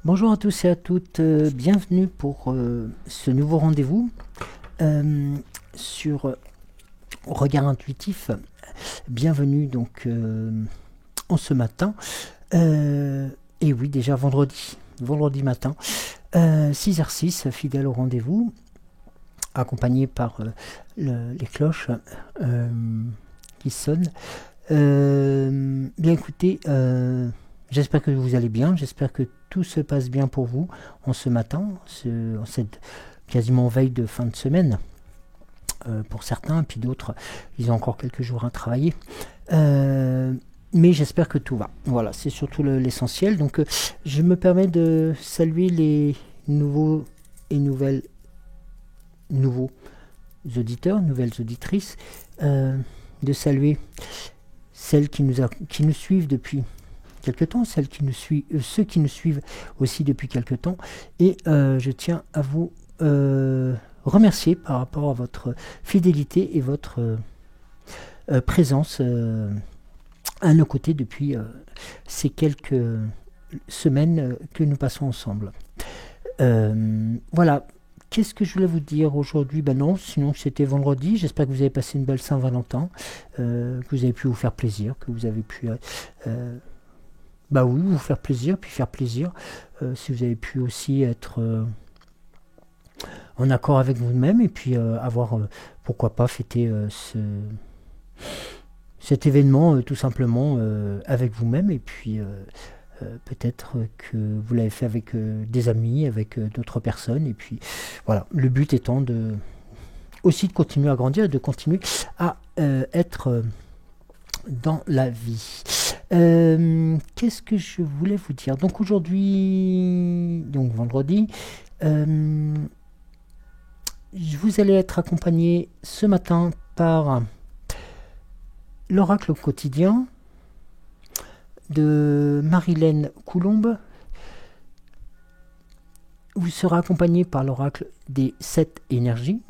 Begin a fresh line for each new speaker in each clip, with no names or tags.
Bonjour à tous et à toutes, bienvenue pour ce nouveau rendez-vous sur Regard Intuitif. Bienvenue donc en ce matin, et oui déjà vendredi matin, 6h06, fidèle au rendez-vous, accompagné par les cloches qui sonnent. Bien écoutez, j'espère que vous allez bien, j'espère que tout se passe bien pour vous en ce matin, en cette quasiment veille de fin de semaine pour certains, puis d'autres, ils ont encore quelques jours à travailler. Mais j'espère que tout va. Voilà, c'est surtout l'essentiel. Donc, je me permets de saluer les nouveaux auditeurs, nouvelles auditrices, de saluer celles qui nous suivent depuis quelque temps, ceux qui nous suivent aussi depuis quelque temps, et je tiens à vous remercier par rapport à votre fidélité et votre présence à nos côtés depuis ces quelques semaines que nous passons ensemble. Voilà, qu'est-ce que je voulais vous dire aujourd'hui? Ben non, sinon c'était vendredi, j'espère que vous avez passé une belle Saint-Valentin, que vous avez pu vous faire plaisir, que vous avez pu vous faire plaisir, puis faire plaisir, si vous avez pu aussi être en accord avec vous-même, et puis avoir, pourquoi pas, fêter cet événement tout simplement avec vous-même, et puis peut-être que vous l'avez fait avec des amis, avec d'autres personnes, et puis voilà, le but étant aussi de continuer à grandir et de continuer à être dans la vie. Qu'est-ce que je voulais vous dire? Donc aujourd'hui, donc vendredi, vous allez être accompagné ce matin par l'oracle quotidien de Marilène Coulombe. Vous serez accompagné par l'oracle des 7 énergies,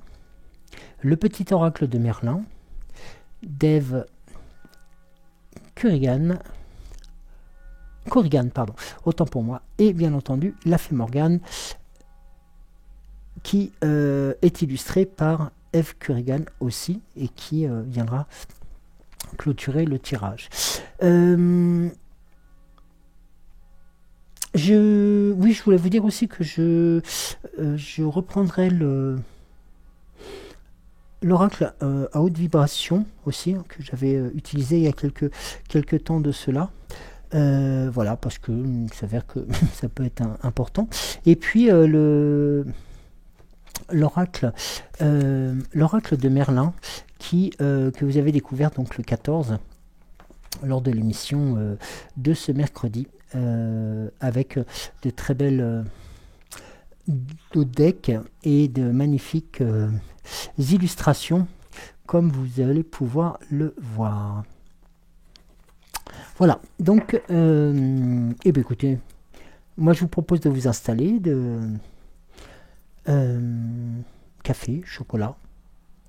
le petit oracle de Merlin, d'Ève Corrigan, autant pour moi, et bien entendu la Fée Morgane qui est illustrée par Eve Corrigan aussi, et qui viendra clôturer le tirage. Je voulais vous dire aussi que je reprendrai l'oracle à haute vibration aussi, que j'avais utilisé il y a quelques temps de cela. Voilà, parce que il s'avère que ça peut être important. Et puis l'oracle de Merlin que vous avez découvert donc le 14 lors de l'émission de ce mercredi, avec de très belles decks et de magnifiques illustrations, comme vous allez pouvoir le voir. Voilà, donc écoutez, moi je vous propose de vous installer, café, chocolat,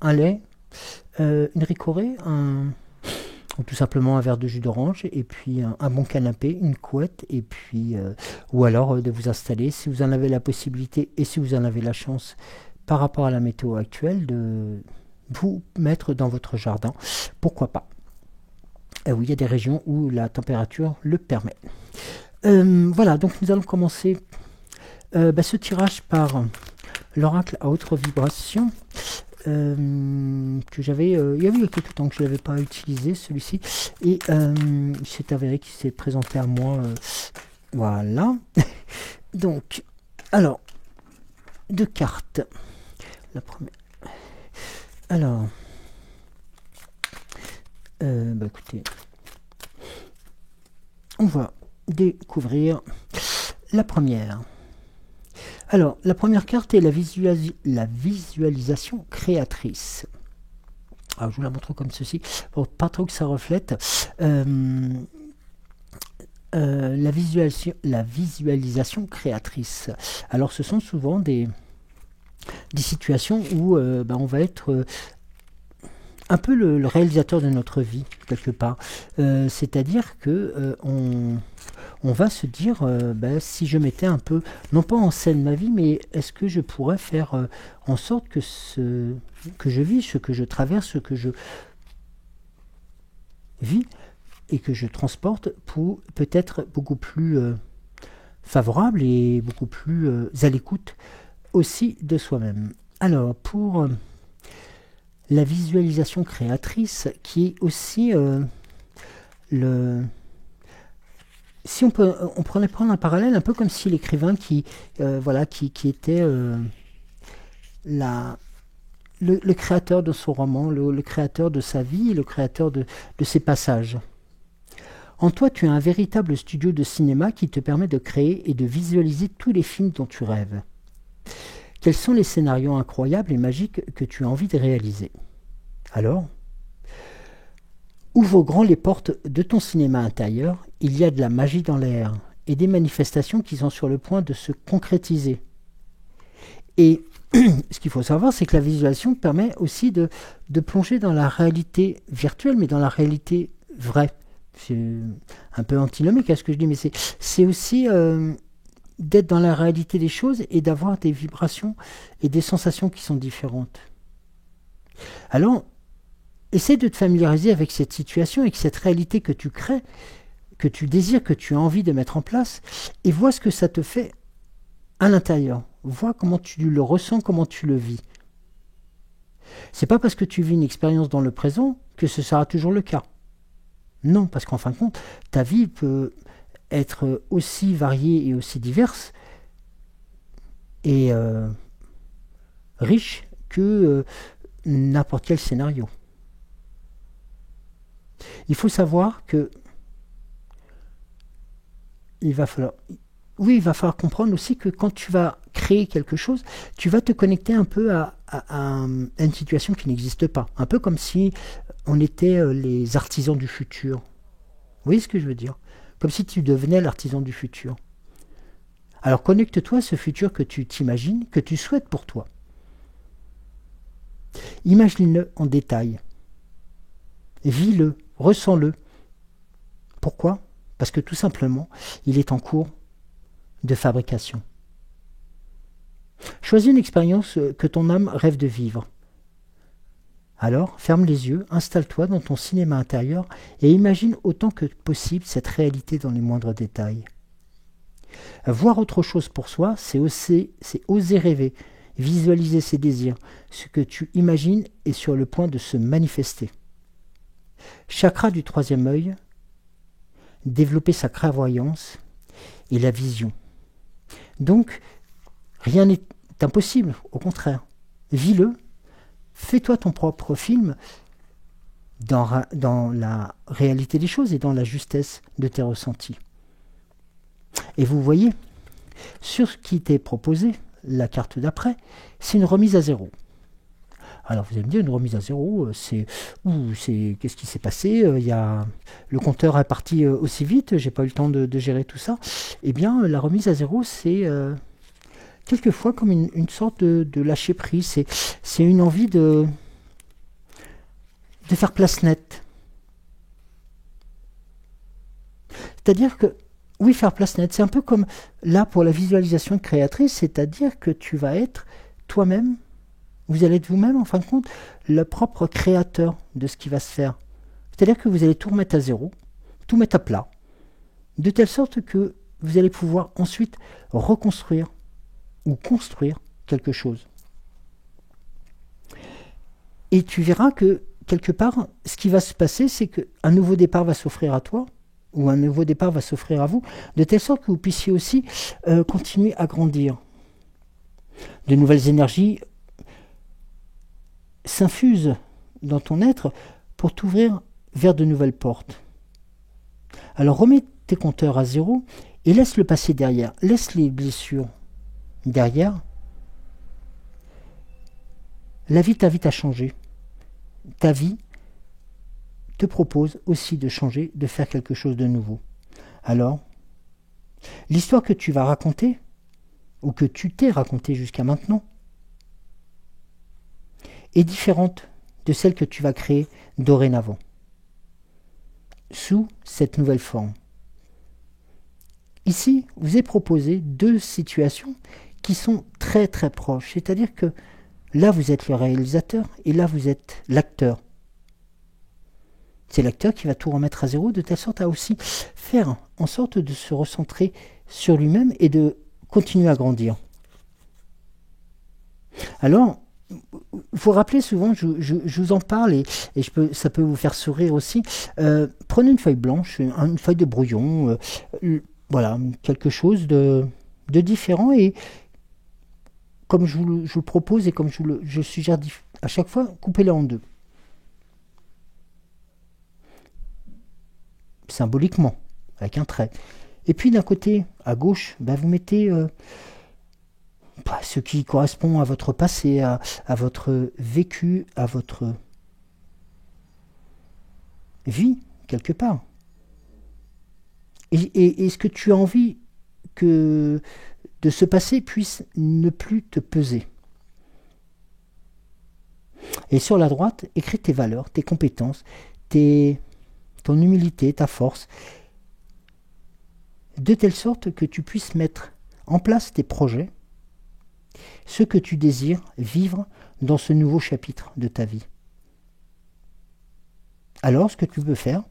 un lait, une ricorée, ou tout simplement un verre de jus d'orange, et puis un bon canapé, une couette, et puis ou alors de vous installer, si vous en avez la possibilité et si vous en avez la chance par rapport à la météo actuelle, de vous mettre dans votre jardin, pourquoi pas. Oui, il y a des régions où la température le permet. Voilà, donc nous allons commencer ce tirage par l'oracle à haute vibration que j'avais, il y a quelques temps que je ne l'avais pas utilisé, celui-ci, et il s'est avéré qu'il s'est présenté à moi, voilà. Donc, alors, deux cartes. La première. Alors, écoutez, on va découvrir la première. Alors, la première carte est la visualisation créatrice. Alors, je vous la montre comme ceci, pour pas trop que ça reflète. La visualisation créatrice. Alors, ce sont souvent des situations où on va être un peu le réalisateur de notre vie, quelque part. C'est-à-dire que on va se dire, si je mettais un peu, non pas en scène ma vie, mais est-ce que je pourrais faire en sorte que ce que je vis, ce que je traverse, ce que je vis et que je transporte peut être beaucoup plus favorable et beaucoup plus à l'écoute aussi de soi-même. Alors, pour la visualisation créatrice, qui est aussi si on pourrait prendre un parallèle, un peu comme si l'écrivain qui était le créateur de son roman, le créateur de sa vie, le créateur de ses passages. En toi, tu as un véritable studio de cinéma qui te permet de créer et de visualiser tous les films dont tu rêves. Quels sont les scénarios incroyables et magiques que tu as envie de réaliser? Alors, ouvre grand les portes de ton cinéma intérieur, il y a de la magie dans l'air et des manifestations qui sont sur le point de se concrétiser. Et ce qu'il faut savoir, c'est que la visualisation permet aussi de plonger dans la réalité virtuelle, mais dans la réalité vraie. C'est un peu antinomique à ce que je dis, mais c'est aussi d'être dans la réalité des choses et d'avoir des vibrations et des sensations qui sont différentes. Alors, essaie de te familiariser avec cette situation, avec cette réalité que tu crées, que tu désires, que tu as envie de mettre en place, et vois ce que ça te fait à l'intérieur. Vois comment tu le ressens, comment tu le vis. C'est pas parce que tu vis une expérience dans le présent que ce sera toujours le cas. Non, parce qu'en fin de compte, ta vie peut être aussi variée et aussi diverse et riche que n'importe quel scénario. Il faut savoir que il va falloir comprendre aussi que quand tu vas créer quelque chose, tu vas te connecter un peu à une situation qui n'existe pas. Un peu comme si on était les artisans du futur. Vous voyez ce que je veux dire? Comme si tu devenais l'artisan du futur. Alors connecte-toi à ce futur que tu t'imagines, que tu souhaites pour toi. Imagine-le en détail. Vis-le, ressens-le. Pourquoi? Parce que tout simplement, il est en cours de fabrication. Choisis une expérience que ton âme rêve de vivre. Alors, ferme les yeux, installe-toi dans ton cinéma intérieur et imagine autant que possible cette réalité dans les moindres détails. Voir autre chose pour soi, c'est oser rêver, visualiser ses désirs. Ce que tu imagines est sur le point de se manifester. Chakra du troisième œil, développer sa clairvoyance et la vision. Donc, rien n'est impossible, au contraire. Vis-le, fais-toi ton propre film dans la réalité des choses et dans la justesse de tes ressentis. Et vous voyez, sur ce qui t'est proposé, la carte d'après, c'est une remise à zéro. Alors vous allez me dire, une remise à zéro, qu'est-ce qui s'est passé? Le compteur est parti aussi vite, j'ai pas eu le temps de gérer tout ça. Eh bien, la remise à zéro, c'est quelquefois comme une sorte de lâcher prise. C'est une envie de faire place nette. C'est-à-dire que, oui, faire place nette, c'est un peu comme là pour la visualisation créatrice, c'est-à-dire que tu vas être toi-même. Vous allez être vous-même, en fin de compte, le propre créateur de ce qui va se faire. C'est-à-dire que vous allez tout remettre à zéro, tout mettre à plat, de telle sorte que vous allez pouvoir ensuite reconstruire ou construire quelque chose. Et tu verras que, quelque part, ce qui va se passer, c'est qu'un nouveau départ va s'offrir à toi, ou un nouveau départ va s'offrir à vous, de telle sorte que vous puissiez aussi continuer à grandir. De nouvelles énergies s'infusent dans ton être pour t'ouvrir vers de nouvelles portes. Alors remets tes compteurs à zéro et laisse le passé derrière. Laisse les blessures derrière. La vie t'invite à changer. Ta vie te propose aussi de changer, de faire quelque chose de nouveau. Alors, l'histoire que tu vas raconter, ou que tu t'es racontée jusqu'à maintenant, est différente de celle que tu vas créer dorénavant, sous cette nouvelle forme. Ici, vous est proposé deux situations qui sont très très proches, c'est-à-dire que là vous êtes le réalisateur et là vous êtes l'acteur. C'est l'acteur qui va tout remettre à zéro de telle sorte à aussi faire en sorte de se recentrer sur lui-même et de continuer à grandir. Alors, vous rappelez souvent, je vous en parle et ça peut vous faire sourire aussi. Prenez une feuille blanche, une feuille de brouillon, voilà, quelque chose de différent et comme je vous le propose et comme je suggère à chaque fois, coupez-la en deux. Symboliquement, avec un trait. Et puis d'un côté, à gauche, vous mettez ce qui correspond à votre passé, à votre vécu, à votre vie, quelque part. Et ce que tu as envie que de ce passé puisse ne plus te peser. Et sur la droite, écris tes valeurs, tes compétences, ton humilité, ta force, de telle sorte que tu puisses mettre en place tes projets, ce que tu désires vivre dans ce nouveau chapitre de ta vie. Alors, ce que tu peux faire,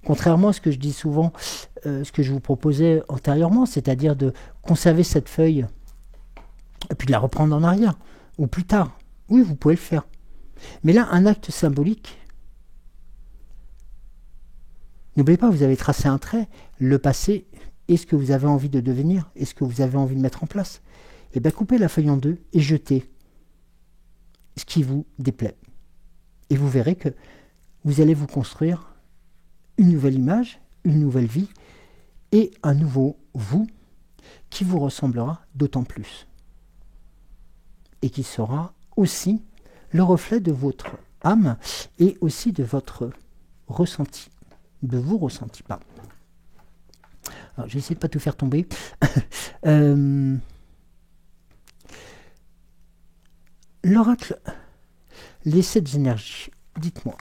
contrairement à ce que je dis souvent, ce que je vous proposais antérieurement, c'est-à-dire de conserver cette feuille et puis de la reprendre en arrière, ou plus tard. Oui, vous pouvez le faire. Mais là, un acte symbolique, n'oubliez pas, vous avez tracé un trait, le passé, est ce que vous avez envie de devenir, est ce que vous avez envie de mettre en place. Et bien, coupez la feuille en deux et jetez ce qui vous déplaît. Et vous verrez que vous allez vous construire une nouvelle image, une nouvelle vie et un nouveau vous qui vous ressemblera d'autant plus. Et qui sera aussi le reflet de votre âme et aussi de votre ressenti. De vos ressentis, pardon. Alors, je vais essayer de ne pas tout faire tomber. L'oracle, les 7 énergies. Dites-moi.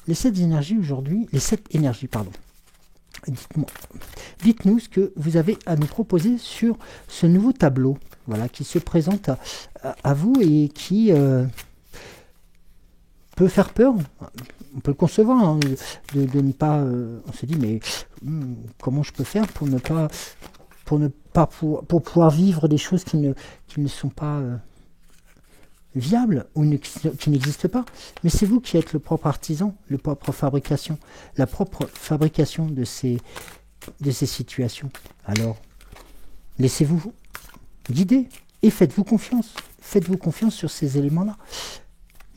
Les 7 énergies aujourd'hui, les 7 énergies, pardon. Dites-moi. Dites-nous ce que vous avez à nous proposer sur ce nouveau tableau, voilà, qui se présente à vous et qui peut faire peur. On peut le concevoir, hein, de ne pas. On se dit, mais comment je peux faire pour pouvoir vivre des choses qui ne sont pas viables ou qui n'existent pas. Mais c'est vous qui êtes le propre artisan, la propre fabrication de ces situations. Alors, laissez-vous guider et faites-vous confiance. Faites-vous confiance sur ces éléments-là.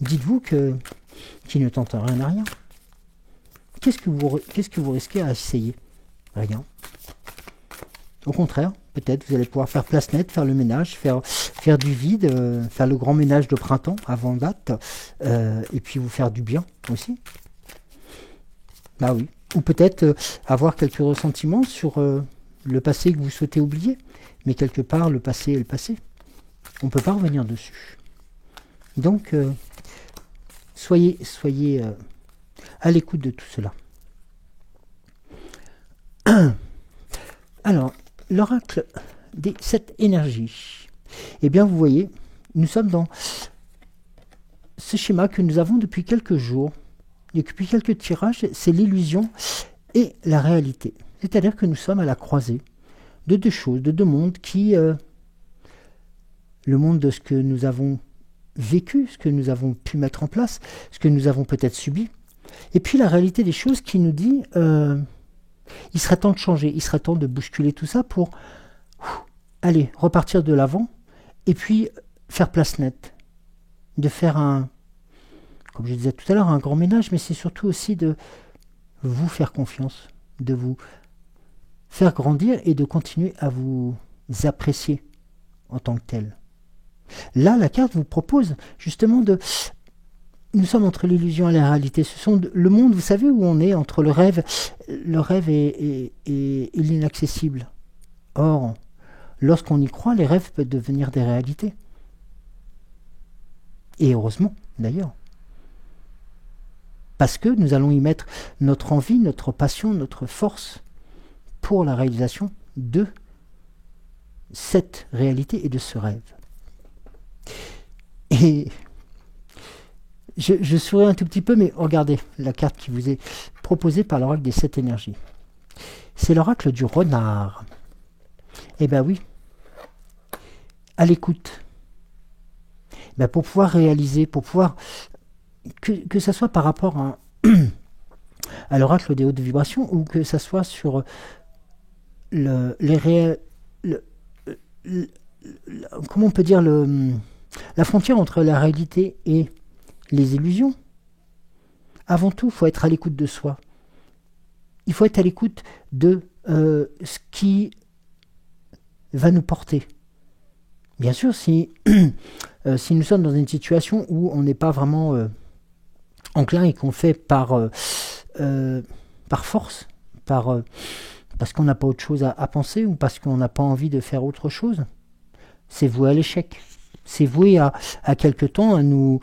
Dites-vous qu'il ne tente rien à rien. Qu'est-ce que vous risquez à essayer? Rien. Au contraire, peut-être vous allez pouvoir faire place nette, faire le ménage, faire du vide, faire le grand ménage de printemps avant date, et puis vous faire du bien aussi. Bah oui. Ou peut-être avoir quelques ressentiments sur le passé que vous souhaitez oublier. Mais quelque part, le passé est le passé. On ne peut pas revenir dessus. Donc, soyez à l'écoute de tout cela. Alors, l'oracle des 7 énergies. Eh bien, vous voyez, nous sommes dans ce schéma que nous avons depuis quelques jours, depuis quelques tirages, c'est l'illusion et la réalité. C'est-à-dire que nous sommes à la croisée de deux choses, de deux mondes qui... le monde de ce que nous avons vécu, ce que nous avons pu mettre en place, ce que nous avons peut-être subi. Et puis la réalité des choses qui nous dit, il serait temps de changer, il serait temps de bousculer tout ça pour aller repartir de l'avant et puis faire place nette. De faire comme je disais tout à l'heure, un grand ménage, mais c'est surtout aussi de vous faire confiance, de vous faire grandir et de continuer à vous apprécier en tant que tel. Là, la carte vous propose justement de... Nous sommes entre l'illusion et la réalité. Ce sont le monde, vous savez où on est, entre le rêve et l'inaccessible. Or, lorsqu'on y croit, les rêves peuvent devenir des réalités. Et heureusement, d'ailleurs. Parce que nous allons y mettre notre envie, notre passion, notre force pour la réalisation de cette réalité et de ce rêve. Et je souris un tout petit peu, mais regardez la carte qui vous est proposée par l'oracle des 7 énergies. C'est l'oracle du renard. Eh bien oui, à l'écoute. Ben pour pouvoir réaliser, pour pouvoir... Que ça soit par rapport à l'oracle des hautes vibrations ou que ça soit sur les réels... comment on peut dire la frontière entre la réalité et les illusions. Avant tout, il faut être à l'écoute de soi. Il faut être à l'écoute de ce qui va nous porter. Bien sûr, si nous sommes dans une situation où on n'est pas vraiment enclin et qu'on fait par force, parce qu'on n'a pas autre chose à penser ou parce qu'on n'a pas envie de faire autre chose, c'est voué à l'échec. C'est voué à quelque temps à nous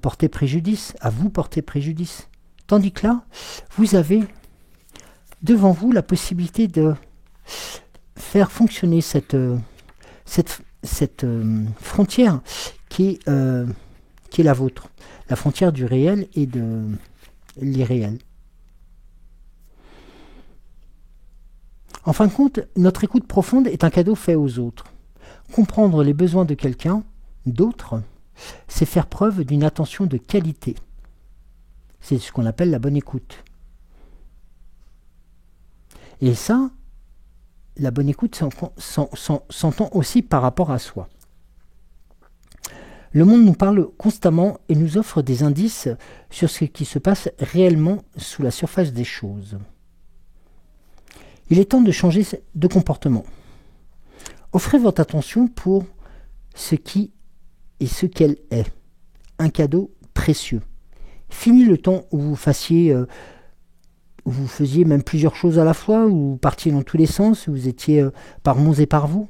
porter préjudice, à vous porter préjudice. Tandis que là, vous avez devant vous la possibilité de faire fonctionner cette frontière qui est la vôtre, la frontière du réel et de l'irréel. En fin de compte, notre écoute profonde est un cadeau fait aux autres. Comprendre les besoins de quelqu'un, d'autre, c'est faire preuve d'une attention de qualité. C'est ce qu'on appelle la bonne écoute. Et ça, la bonne écoute s'entend aussi par rapport à soi. Le monde nous parle constamment et nous offre des indices sur ce qui se passe réellement sous la surface des choses. Il est temps de changer de comportement. Offrez votre attention pour ce qui et ce qu'elle est. Un cadeau précieux. Fini le temps où vous faisiez même plusieurs choses à la fois, où vous partiez dans tous les sens, où vous étiez par monts et par vous.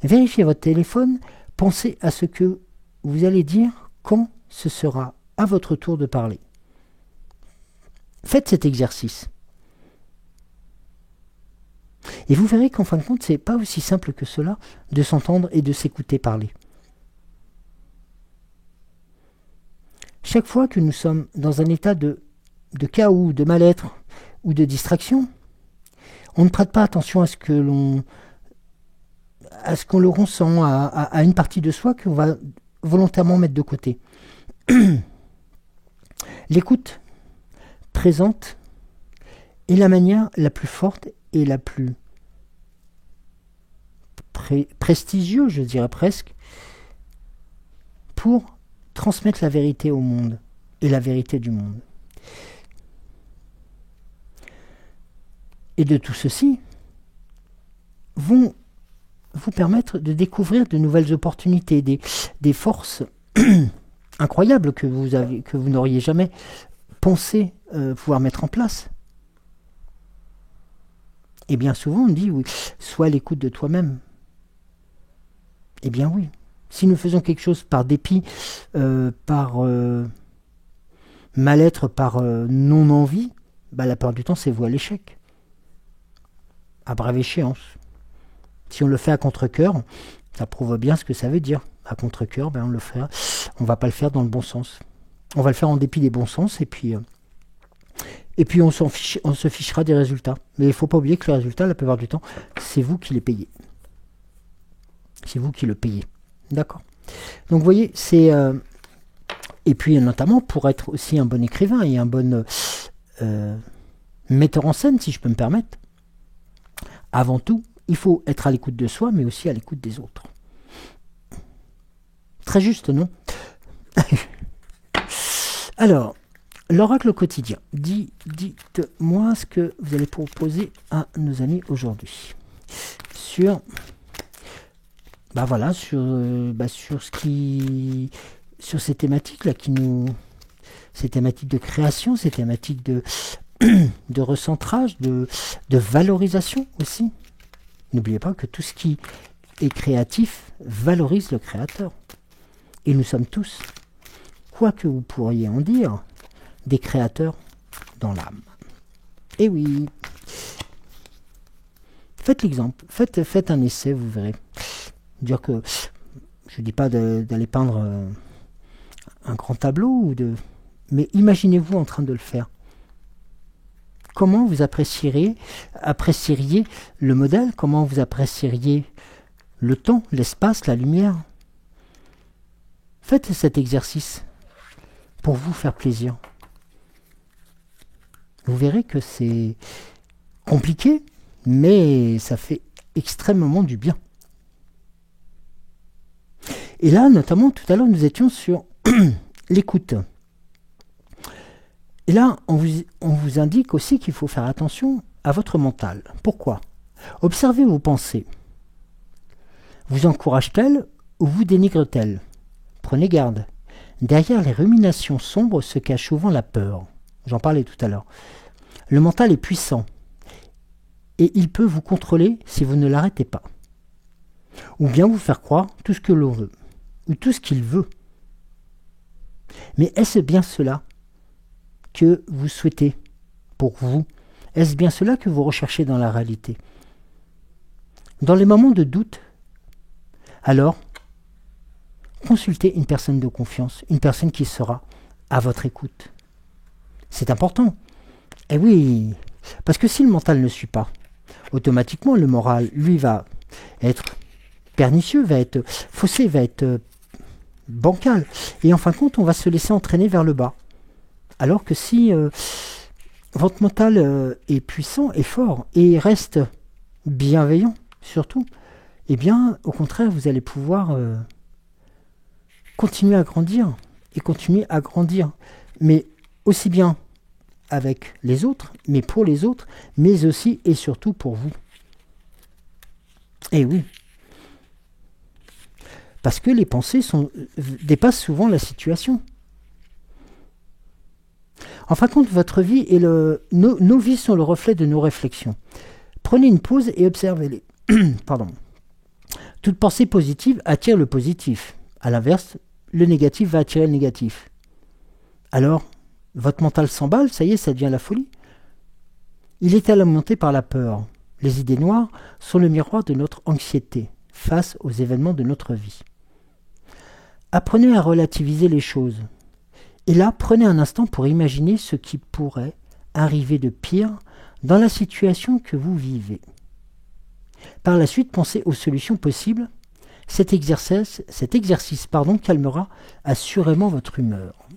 Vérifiez votre téléphone, pensez à ce que vous allez dire quand ce sera à votre tour de parler. Faites cet exercice. Et vous verrez qu'en fin de compte, ce n'est pas aussi simple que cela de s'entendre et de s'écouter parler. Chaque fois que nous sommes dans un état de chaos, de mal-être ou de distraction, on ne prête pas attention à ce que l'on le ressent, à une partie de soi qu'on va volontairement mettre de côté. L'écoute présente est la manière la plus forte et la plus prestigieuse, je dirais presque, pour transmettre la vérité au monde et la vérité du monde. Et de tout ceci vont vous permettre de découvrir de nouvelles opportunités, des forces incroyables que vous n'auriez jamais pensé pouvoir mettre en place. Et bien souvent on dit oui, sois à l'écoute de toi-même. Eh bien oui, si nous faisons quelque chose par dépit, par mal-être, par non-envie, la plupart du temps c'est voué à l'échec. À brève échéance. Si on le fait à contre-cœur, ça prouve bien ce que ça veut dire. À contre-cœur, on le fera. On ne va pas le faire dans le bon sens. On va le faire en dépit des bons sens et puis on se fichera des résultats. Mais il ne faut pas oublier que le résultat, la plupart du temps, c'est vous qui les payez. C'est vous qui le payez. D'accord. Donc vous voyez, c'est... et puis notamment pour être aussi un bon écrivain et un bon metteur en scène, si je peux me permettre, avant tout, il faut être à l'écoute de soi, mais aussi à l'écoute des autres. Très juste, non? Alors, l'oracle quotidien. Dites-moi ce que vous allez proposer à nos amis aujourd'hui. Sur ces thématiques là ces thématiques de création, ces thématiques de recentrage, de valorisation aussi. N'oubliez pas que tout ce qui est créatif valorise le créateur. Et nous sommes tous, quoi que vous pourriez en dire, des créateurs dans l'âme. Et oui. Faites l'exemple, faites un essai, vous verrez. Dire que je ne dis pas d'aller peindre un grand tableau, mais imaginez-vous en train de le faire. Comment vous apprécieriez le modèle? Comment vous apprécieriez le temps, l'espace, la lumière? Faites cet exercice pour vous faire plaisir. Vous verrez que c'est compliqué, mais ça fait extrêmement du bien. Et là, notamment, tout à l'heure, nous étions sur l'écoute. Et là, on vous indique aussi qu'il faut faire attention à votre mental. Pourquoi? Observez vos pensées. Vous encourage-t-elle ou vous dénigre-t-elle? Prenez garde. Derrière les ruminations sombres se cache souvent la peur. J'en parlais tout à l'heure. Le mental est puissant et il peut vous contrôler si vous ne l'arrêtez pas. Ou bien vous faire croire tout ce que l'on veut, ou tout ce qu'il veut. Mais est-ce bien cela que vous souhaitez pour vous? Est-ce bien cela que vous recherchez dans la réalité? Dans les moments de doute, alors, consultez une personne de confiance, une personne qui sera à votre écoute. C'est important. Et oui, parce que si le mental ne suit pas, automatiquement le moral, lui, va être pernicieux, va être faussé, va être bancal. Et en fin de compte, on va se laisser entraîner vers le bas. Alors que si votre mental est puissant et fort et reste bienveillant, surtout, eh bien, au contraire, vous allez pouvoir continuer à grandir et continuer à grandir. Mais aussi bien avec les autres, mais pour les autres, mais aussi et surtout pour vous. Et oui. Parce que les pensées dépassent souvent la situation. En fin de compte, votre vie et nos vies sont le reflet de nos réflexions. Prenez une pause et observez-les. Pardon. Toute pensée positive attire le positif. À l'inverse, le négatif va attirer le négatif. Alors, votre mental s'emballe, ça y est, ça devient la folie. Il est alimenté par la peur. Les idées noires sont le miroir de notre anxiété face aux événements de notre vie. Apprenez à relativiser les choses. Et là, prenez un instant pour imaginer ce qui pourrait arriver de pire dans la situation que vous vivez. Par la suite, pensez aux solutions possibles. Cet exercice calmera assurément votre humeur.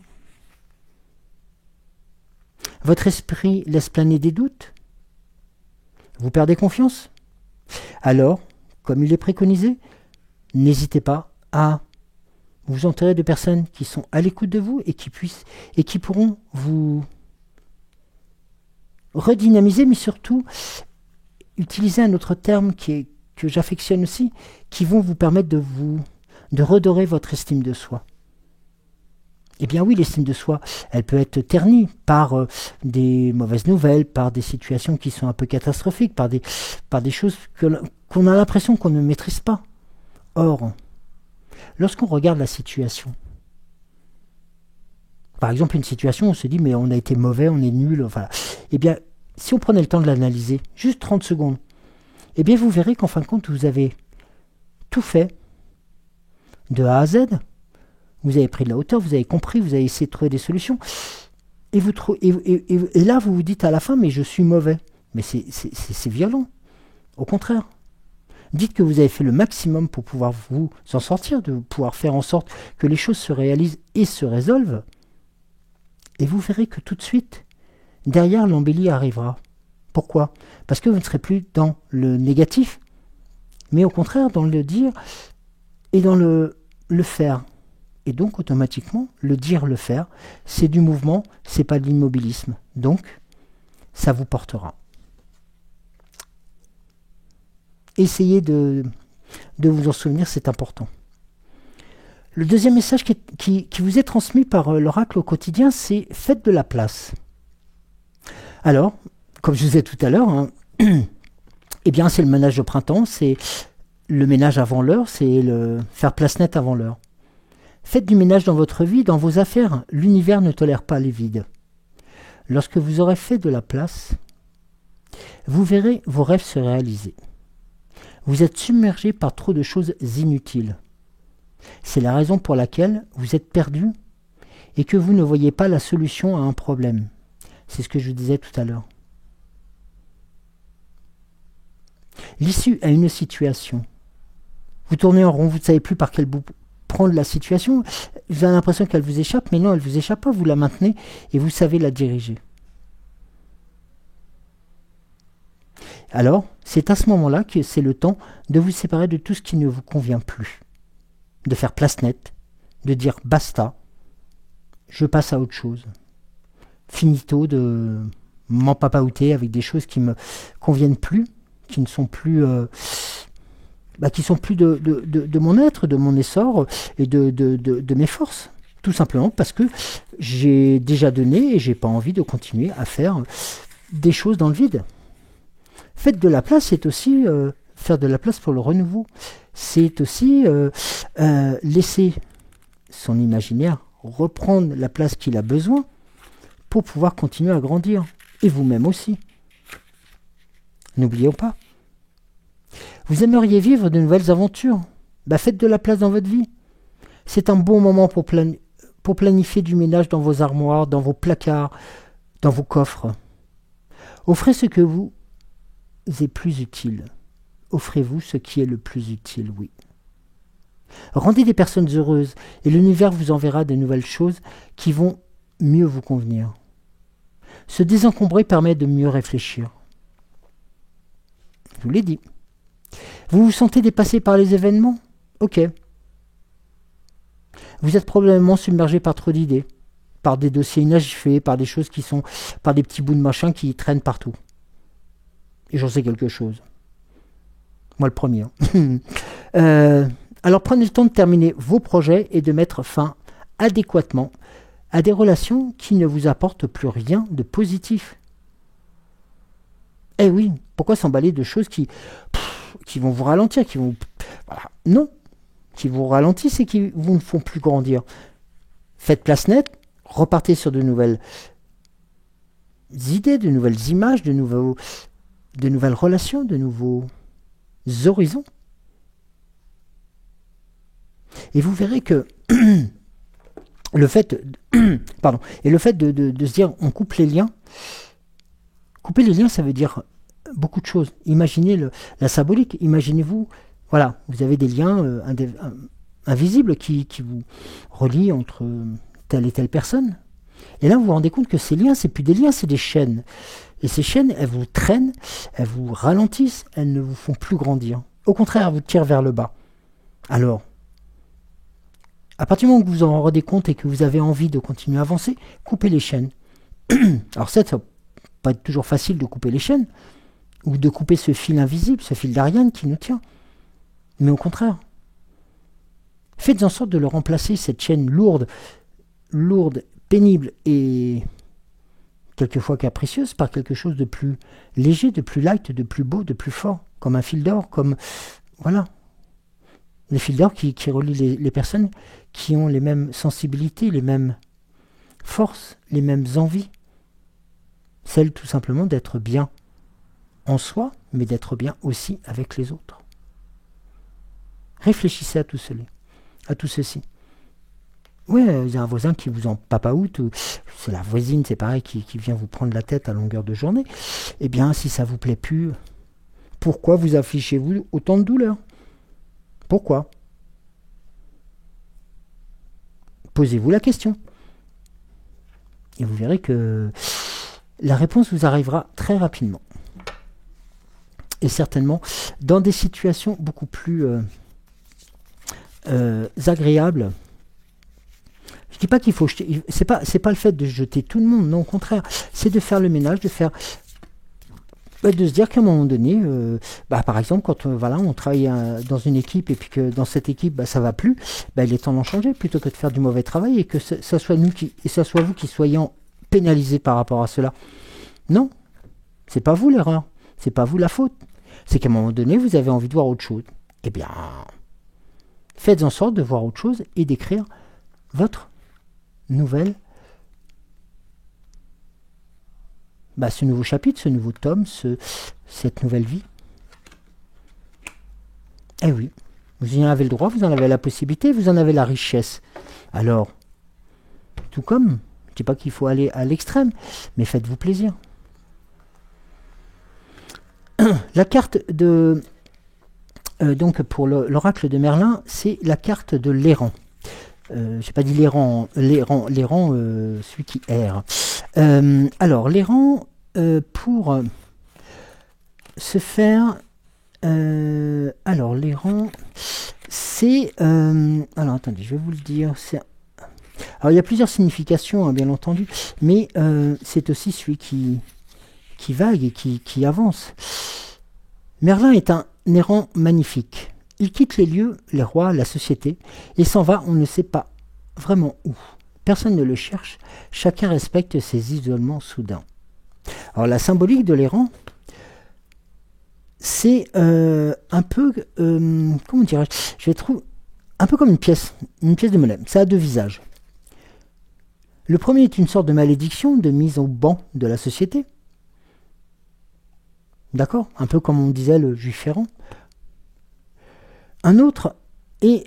Votre esprit laisse planer des doutes? Vous perdez confiance? Alors, comme il est préconisé, n'hésitez pas à vous entourer de personnes qui sont à l'écoute de vous et qui pourront vous redynamiser, mais surtout utiliser un autre terme que j'affectionne aussi, qui vont vous permettre de redorer votre estime de soi. Eh bien oui, l'estime de soi, elle peut être ternie par des mauvaises nouvelles, par des situations qui sont un peu catastrophiques, par des choses qu'on a l'impression qu'on ne maîtrise pas. Or, lorsqu'on regarde la situation, par exemple une situation où on se dit mais on a été mauvais, on est nul, voilà. Eh bien, si on prenait le temps de l'analyser, juste 30 secondes, eh bien vous verrez qu'en fin de compte, vous avez tout fait de A à Z. Vous avez pris de la hauteur, vous avez compris, vous avez essayé de trouver des solutions. Et là, vous vous dites à la fin, mais je suis mauvais. Mais c'est violent. Au contraire. Dites que vous avez fait le maximum pour pouvoir vous en sortir, de pouvoir faire en sorte que les choses se réalisent et se résolvent. Et vous verrez que tout de suite, derrière, l'embellie arrivera. Pourquoi? Parce que vous ne serez plus dans le négatif, mais au contraire dans le dire et dans le faire. Et donc automatiquement, le dire, le faire, c'est du mouvement, c'est pas de l'immobilisme. Donc, ça vous portera. Essayez de vous en souvenir, c'est important. Le deuxième message qui vous est transmis par l'oracle au quotidien, c'est « Faites de la place ». Alors, comme je vous disais tout à l'heure, hein, eh bien c'est le ménage de printemps, c'est le ménage avant l'heure, c'est le faire place nette avant l'heure. Faites du ménage dans votre vie, dans vos affaires. L'univers ne tolère pas les vides. Lorsque vous aurez fait de la place, vous verrez vos rêves se réaliser. Vous êtes submergé par trop de choses inutiles. C'est la raison pour laquelle vous êtes perdu et que vous ne voyez pas la solution à un problème. C'est ce que je vous disais tout à l'heure. L'issue à une situation. Vous tournez en rond, vous ne savez plus par quel bout prendre la situation. Vous avez l'impression qu'elle vous échappe, mais non, elle ne vous échappe pas, vous la maintenez et vous savez la diriger. Alors, c'est à ce moment-là que c'est le temps de vous séparer de tout ce qui ne vous convient plus. De faire place nette, de dire basta, je passe à autre chose. Finito de m'empapaouter avec des choses qui ne me conviennent plus, qui ne sont plus, qui sont plus de mon être, de mon essor et de mes forces. Tout simplement parce que j'ai déjà donné et j'ai pas envie de continuer à faire des choses dans le vide. Faites de la place, c'est aussi faire de la place pour le renouveau. C'est aussi laisser son imaginaire reprendre la place qu'il a besoin pour pouvoir continuer à grandir. Et vous-même aussi. N'oublions pas. Vous aimeriez vivre de nouvelles aventures. Faites de la place dans votre vie. C'est un bon moment pour planifier du ménage dans vos armoires, dans vos placards, dans vos coffres. Offrez ce que vous est plus utile. Offrez-vous ce qui est le plus utile, oui. Rendez des personnes heureuses et l'univers vous enverra de nouvelles choses qui vont mieux vous convenir. Se désencombrer permet de mieux réfléchir. Je vous l'ai dit. Vous vous sentez dépassé par les événements? Ok. Vous êtes probablement submergé par trop d'idées, par des dossiers inachevés, par des choses qui sont, par des petits bouts de machin qui traînent partout. Et j'en sais quelque chose. Moi le premier. Alors prenez le temps de terminer vos projets et de mettre fin adéquatement à des relations qui ne vous apportent plus rien de positif. Eh oui, pourquoi s'emballer de choses qui vont vous ralentir, qui vont... Voilà. Non, qui vous ralentissent et qui vous ne font plus grandir. Faites place nette, repartez sur de nouvelles idées, de nouvelles images, de nouvelles relations, de nouveaux horizons. Et vous verrez que le fait de se dire on coupe les liens, couper les liens, ça veut dire beaucoup de choses. Imaginez la symbolique, imaginez-vous, voilà, vous avez des liens invisibles qui vous relient entre telle et telle personne. Et là, vous vous rendez compte que ces liens, c'est plus des liens, c'est des chaînes. Et ces chaînes, elles vous traînent, elles vous ralentissent, elles ne vous font plus grandir. Au contraire, elles vous tirent vers le bas. Alors, à partir du moment où vous en rendez compte et que vous avez envie de continuer à avancer, coupez les chaînes. Alors ça va pas être toujours facile de couper les chaînes, ou de couper ce fil invisible, ce fil d'Ariane qui nous tient. Mais au contraire, faites en sorte de le remplacer, cette chaîne lourde, pénible et quelquefois capricieuse, par quelque chose de plus léger, de plus light, de plus beau, de plus fort, comme un fil d'or, comme... Voilà. Les fils d'or qui relient les personnes qui ont les mêmes sensibilités, les mêmes forces, les mêmes envies. Celle tout simplement d'être bien en soi, mais d'être bien aussi avec les autres. Réfléchissez à tout ceci. Oui, il y a un voisin qui vous en papaoute, ou c'est la voisine, c'est pareil, qui vient vous prendre la tête à longueur de journée. Eh bien, si ça vous plaît plus, Pourquoi vous affichez-vous autant de douleur? Pourquoi? Posez-vous la question. Et vous verrez que la réponse vous arrivera très rapidement. Et certainement dans des situations beaucoup plus agréables. Je ne dis pas qu'il faut jeter, c'est pas le fait de jeter tout le monde, non, au contraire, c'est de faire le ménage, de se dire qu'à un moment donné, par exemple, quand on travaille dans une équipe et puis que dans cette équipe ça va plus, il est temps d'en changer plutôt que de faire du mauvais travail et que ça soit vous qui soyons pénalisés par rapport à cela. Non, c'est pas vous l'erreur, c'est pas vous la faute. C'est qu'à un moment donné, vous avez envie de voir autre chose. Eh bien, faites en sorte de voir autre chose et d'écrire votre nouvelle, ce nouveau chapitre, ce nouveau tome, cette nouvelle vie. Eh oui, vous en avez le droit, vous en avez la possibilité, vous en avez la richesse. Alors, tout comme, je ne dis pas qu'il faut aller à l'extrême, mais faites-vous plaisir. La carte de... donc pour l'oracle de Merlin, c'est la carte de l'errant. J'ai pas dit l'errant, celui qui erre. Alors, l'errant, pour se faire... alors, l'errant, c'est... alors, attendez, je vais vous le dire. Alors, il y a plusieurs significations, hein, bien entendu, mais c'est aussi celui qui vague et qui avance. Merlin est un errant magnifique. Il quitte les lieux, les rois, la société, et s'en va, on ne sait pas vraiment où. Personne ne le cherche, chacun respecte ses isolements soudains. Alors la symbolique de l'errant, c'est un peu, comment dirais-je, trouve un peu comme une pièce de monnaie. Ça a deux visages. Le premier est une sorte de malédiction, de mise au banc de la société. D'accord? Un peu comme on disait le juif errant. Un autre, et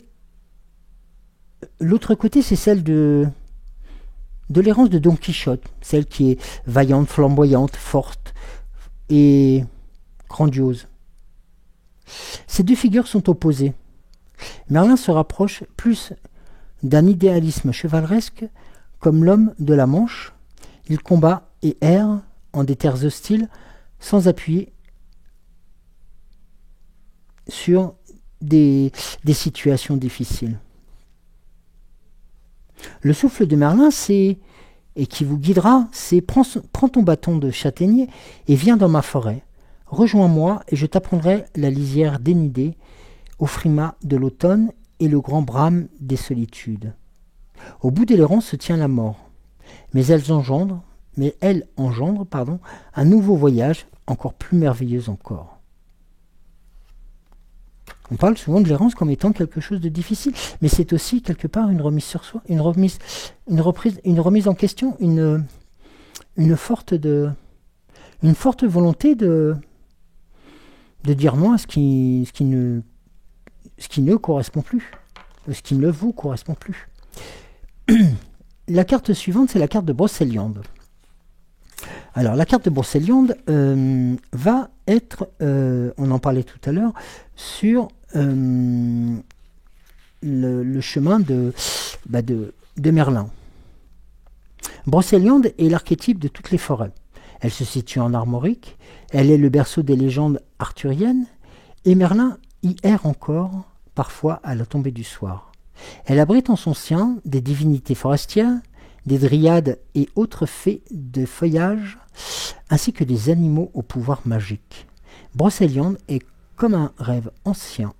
l'autre côté, c'est celle de l'errance de Don Quichotte, celle qui est vaillante, flamboyante, forte et grandiose. Ces deux figures sont opposées. Merlin se rapproche plus d'un idéalisme chevaleresque comme l'homme de la Manche. Il combat et erre en des terres hostiles sans appuyer sur des situations difficiles. Le souffle de Merlin, et qui vous guidera, c'est prends ton bâton de châtaignier et viens dans ma forêt. Rejoins-moi et je t'apprendrai la lisière dénudée au frimas de l'automne et le grand brame des solitudes. Au bout de l'errance se tient la mort, mais elle engendre, un nouveau voyage encore plus merveilleux encore. On parle souvent de l'errance comme étant quelque chose de difficile, mais c'est aussi quelque part une remise sur soi, une remise en question, une forte volonté de dire non à ce qui ne correspond plus, ce qui ne vous correspond plus. La carte suivante, c'est la carte de Brocéliande. Alors, la carte de Brocéliande va être, on en parlait tout à l'heure, sur le chemin de Merlin. Brocéliande est l'archétype de toutes les forêts. Elle se situe en Armorique, elle est le berceau des légendes arthuriennes, et Merlin y erre encore, parfois à la tombée du soir. Elle abrite en son sein des divinités forestières, des dryades et autres fées de feuillage, ainsi que des animaux au pouvoir magique. Brocéliande est comme un rêve ancien,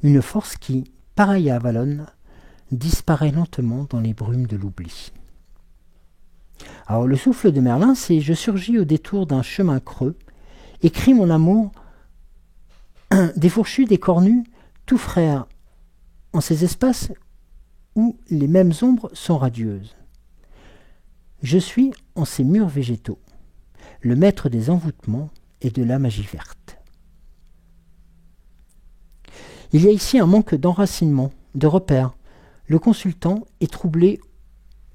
une force qui, pareille à Avalon, disparaît lentement dans les brumes de l'oubli. Alors le souffle de Merlin, c'est « Je surgis au détour d'un chemin creux, écris mon amour, des fourchus, des cornus, tout frères, en ces espaces où les mêmes ombres sont radieuses. Je suis en ces murs végétaux, le maître des envoûtements et de la magie verte. » Il y a ici un manque d'enracinement, de repères. Le consultant est troublé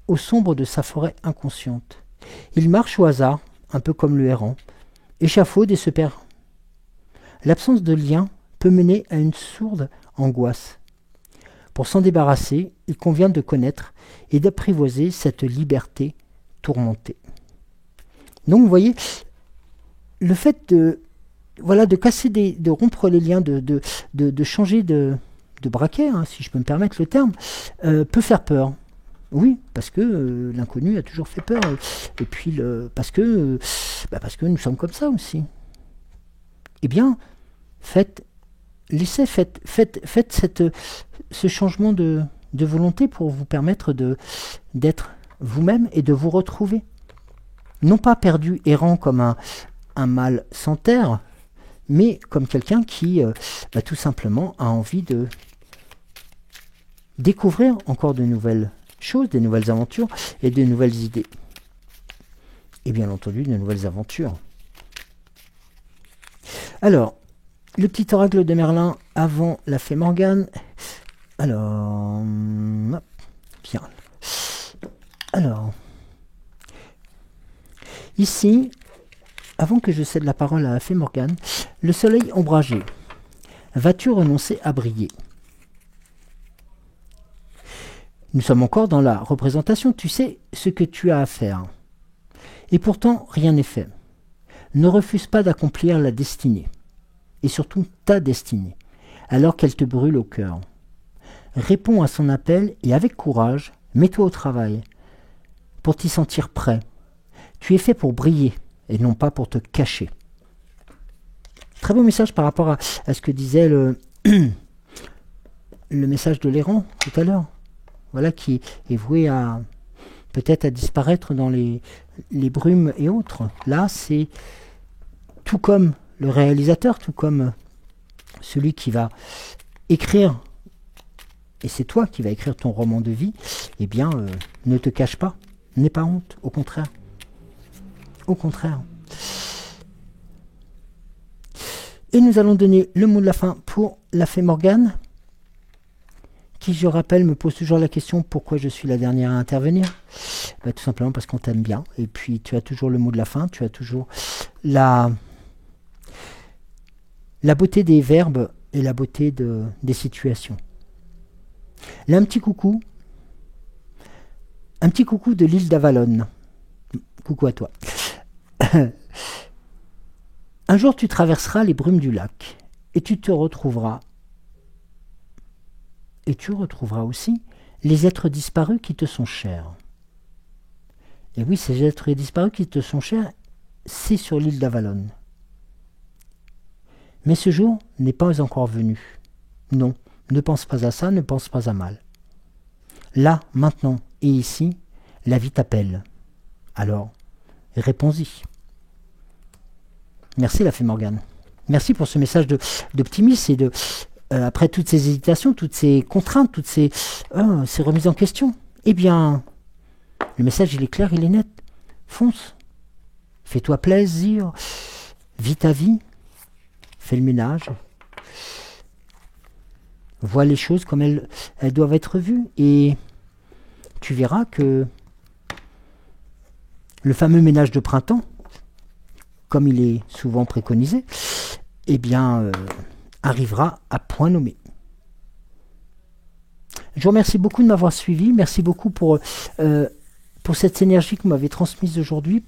au sombre de sa forêt inconsciente. Il marche au hasard, un peu comme le errant, échafaude et se perd. L'absence de lien peut mener à une sourde angoisse. Pour s'en débarrasser, il convient de connaître et d'apprivoiser cette liberté tourmentée. Donc vous voyez, le fait de casser, de rompre les liens, de changer de braquet, hein, si je peux me permettre le terme, peut faire peur. Oui, parce que l'inconnu a toujours fait peur. Et puis parce que nous sommes comme ça aussi. Eh bien, faites ce changement de volonté pour vous permettre d'être vous-même et de vous retrouver. Non pas perdu, errant comme un mâle sans terre, mais comme quelqu'un qui tout simplement a envie de découvrir encore de nouvelles choses, des nouvelles aventures et de nouvelles idées. Et bien entendu, de nouvelles aventures. Alors, le petit oracle de Merlin avant la fée Morgane. Alors, bien. Alors, ici, avant que je cède la parole à la fée Morgane, le soleil ombragé. Vas-tu renoncer à briller? Nous sommes encore dans la représentation. Tu sais ce que tu as à faire. Et pourtant, rien n'est fait. Ne refuse pas d'accomplir la destinée. Et surtout ta destinée, alors qu'elle te brûle au cœur. Réponds à son appel et avec courage, mets-toi au travail, pour t'y sentir prêt. Tu es fait pour briller, et non pas pour te cacher. Très beau message par rapport à ce que disait le message de l'errant tout à l'heure. Voilà, qui est voué à peut-être à disparaître dans les brumes et autres. Là, c'est tout comme le réalisateur, tout comme celui qui va écrire, et c'est toi qui vas écrire ton roman de vie, eh bien, ne te cache pas, n'aie pas honte, au contraire. Au contraire. Et nous allons donner le mot de la fin pour la fée Morgane, qui, je rappelle, me pose toujours la question pourquoi je suis la dernière à intervenir. Tout simplement parce qu'on t'aime bien, et puis tu as toujours le mot de la fin, tu as toujours la beauté des verbes et la beauté des situations. Là, un petit coucou de l'île d'Avalon. Coucou à toi. Un jour, tu traverseras les brumes du lac et tu retrouveras aussi les êtres disparus qui te sont chers. Et oui, ces êtres disparus qui te sont chers, c'est sur l'île d'Avalon. Mais ce jour n'est pas encore venu. Non, ne pense pas à ça, ne pense pas à mal. Là, maintenant et ici, la vie t'appelle. Alors, réponds-y. Merci la fée Morgane. Merci pour ce message d'optimisme et après toutes ces hésitations, toutes ces contraintes, toutes ces remises en question. Eh bien, le message il est clair, il est net. Fonce. Fais-toi plaisir. Vis ta vie. Fais le ménage. Vois les choses comme elles doivent être vues. Et tu verras que le fameux ménage de printemps, comme il est souvent préconisé, eh bien, arrivera à point nommé. Je vous remercie beaucoup de m'avoir suivi. Merci beaucoup pour cette énergie que vous m'avez transmise aujourd'hui.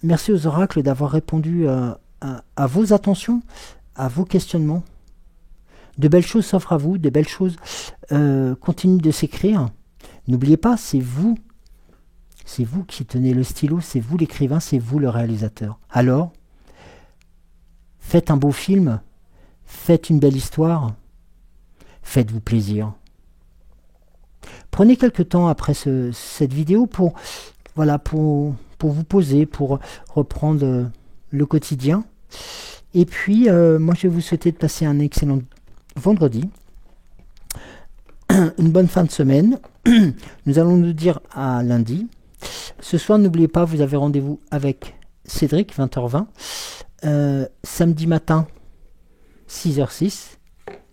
Merci aux oracles d'avoir répondu à vos attentions, à vos questionnements. De belles choses s'offrent à vous, de belles choses continuent de s'écrire. N'oubliez pas, c'est vous qui tenez le stylo, c'est vous l'écrivain, c'est vous le réalisateur. Alors, faites un beau film, faites une belle histoire, faites-vous plaisir. Prenez quelques temps après cette vidéo pour vous poser, pour reprendre le quotidien. Et puis, moi, je vais vous souhaiter de passer un excellent vendredi, une bonne fin de semaine. Nous allons nous dire à lundi. Ce soir, n'oubliez pas, vous avez rendez-vous avec Cédric, 20h20. Samedi matin, 6h06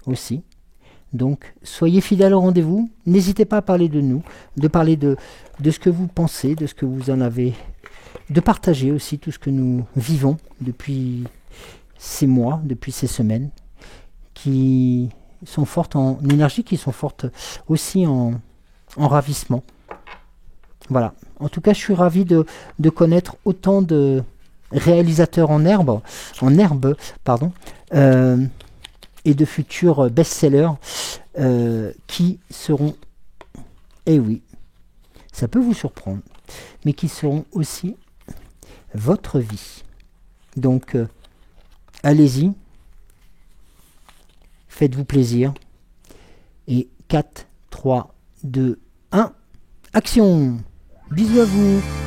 aussi. Donc, soyez fidèles au rendez-vous. N'hésitez pas à parler de nous, de parler de ce que vous pensez, de ce que vous en avez, de partager aussi tout ce que nous vivons depuis ces mois, depuis ces semaines, qui sont fortes en énergie, qui sont fortes aussi en ravissement. Voilà. En tout cas, je suis ravi de connaître autant de réalisateurs en herbe, pardon, et de futurs best-sellers qui seront, eh oui, ça peut vous surprendre, mais qui seront aussi votre vie. Donc, allez-y, faites-vous plaisir. Et 4, 3, 2, 1, action! Bisous à vous!